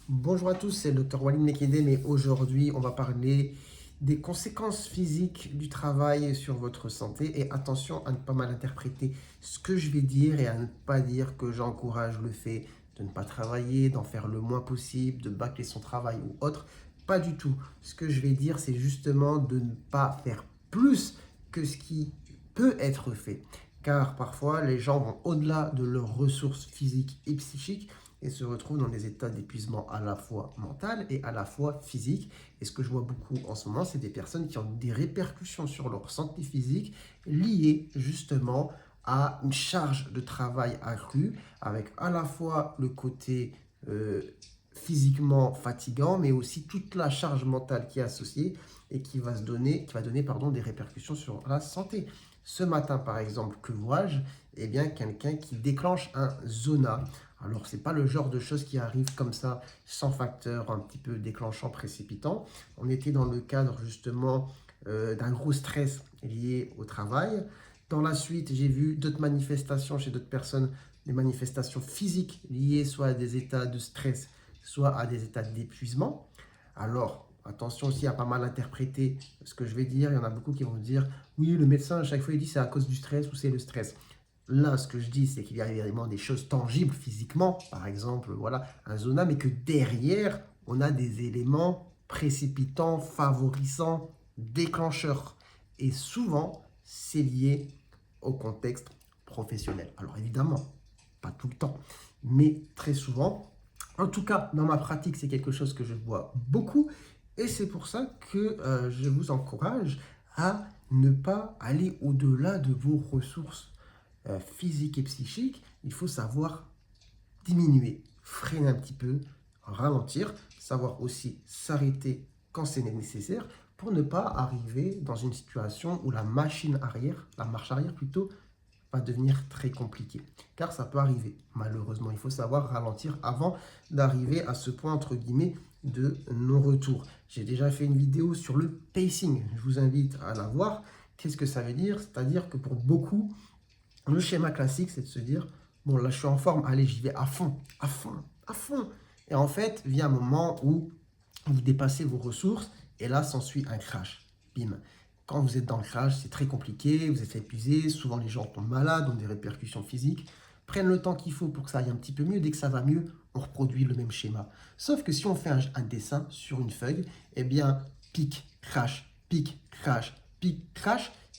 Bonjour à tous, c'est le Dr Walid Mekdem et aujourd'hui on va parler des conséquences physiques du travail sur votre santé et attention à ne pas mal interpréter ce que je vais dire et à ne pas dire que j'encourage le fait de ne pas travailler, d'en faire le moins possible, de bâcler son travail ou autre. Pas du tout. Ce que je vais dire c'est justement de ne pas faire plus que ce qui peut être fait. Car parfois les gens vont au-delà de leurs ressources physiques et psychiques et se retrouvent dans des états d'épuisement à la fois mental et à la fois physique. Et ce que je vois beaucoup en ce moment, c'est des personnes qui ont des répercussions sur leur santé physique liées justement à une charge de travail accrue, avec à la fois le côté physiquement fatigant, mais aussi toute la charge mentale qui est associée et qui va donner des répercussions sur la santé. Ce matin, par exemple, que vois-je? Eh bien, quelqu'un qui déclenche un zona. Alors, ce n'est pas le genre de choses qui arrivent comme ça, sans facteur un petit peu déclenchant, précipitant. On était dans le cadre justement d'un gros stress lié au travail. Dans la suite, j'ai vu d'autres manifestations chez d'autres personnes, des manifestations physiques liées soit à des états de stress, soit à des états d'épuisement. Alors, attention aussi à pas mal interpréter ce que je vais dire. Il y en a beaucoup qui vont dire, oui, le médecin, à chaque fois, il dit c'est à cause du stress ou c'est le stress. Là, ce que je dis, c'est qu'il y a évidemment des choses tangibles physiquement, par exemple, voilà, un zona, mais que derrière, on a des éléments précipitants, favorisants, déclencheurs. Et souvent, c'est lié au contexte professionnel. Alors évidemment, pas tout le temps, mais très souvent. En tout cas, dans ma pratique, c'est quelque chose que je vois beaucoup. Et c'est pour ça que je vous encourage à ne pas aller au-delà de vos ressources physiques et psychiques. Il faut savoir diminuer, freiner un petit peu, ralentir, savoir aussi s'arrêter quand c'est nécessaire pour ne pas arriver dans une situation où la machine arrière, la marche arrière plutôt, va devenir très compliquée. Car ça peut arriver, malheureusement. Il faut savoir ralentir avant d'arriver à ce point, entre guillemets, de non-retour. J'ai déjà fait une vidéo sur le pacing. Je vous invite à la voir. Qu'est-ce que ça veut dire? C'est-à-dire que pour beaucoup, le schéma classique, c'est de se dire, bon, là, je suis en forme, allez, j'y vais à fond, à fond, à fond. Et en fait, vient un moment où vous dépassez vos ressources et là, s'ensuit un crash. Bim. Quand vous êtes dans le crash, c'est très compliqué, vous êtes épuisé, souvent les gens tombent malades, ont des répercussions physiques, prennent le temps qu'il faut pour que ça aille un petit peu mieux. Dès que ça va mieux, on reproduit le même schéma. Sauf que si on fait un dessin sur une feuille, eh bien, pic, crash,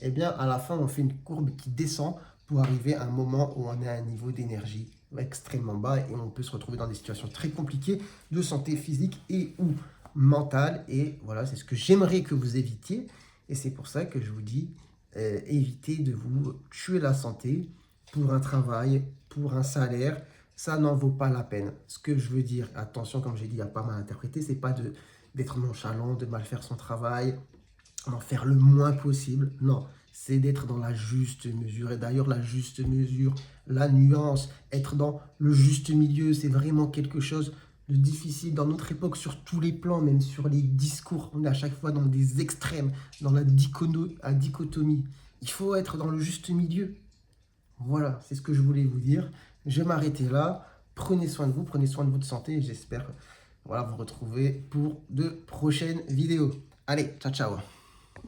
eh bien, à la fin, on fait une courbe qui descend pour arriver à un moment où on est à un niveau d'énergie extrêmement bas et on peut se retrouver dans des situations très compliquées de santé physique et ou mentale. Et voilà, c'est ce que j'aimerais que vous évitiez. Et c'est pour ça que je vous dis, évitez de vous tuer la santé pour un travail, pour un salaire. Ça n'en vaut pas la peine. Ce que je veux dire, attention, comme j'ai dit, il y a pas mal interprété, c'est pas d'être nonchalant, de mal faire son travail, d'en faire le moins possible. Non, c'est d'être dans la juste mesure. Et d'ailleurs, la juste mesure, la nuance, être dans le juste milieu, c'est vraiment quelque chose de difficile dans notre époque sur tous les plans, même sur les discours. On est à chaque fois dans des extrêmes, dans la dichotomie. Il faut être dans le juste milieu. Voilà, c'est ce que je voulais vous dire. Je vais m'arrêter là. Prenez soin de vous, prenez soin de votre santé et j'espère voilà, vous retrouver pour de prochaines vidéos. Allez, ciao ciao.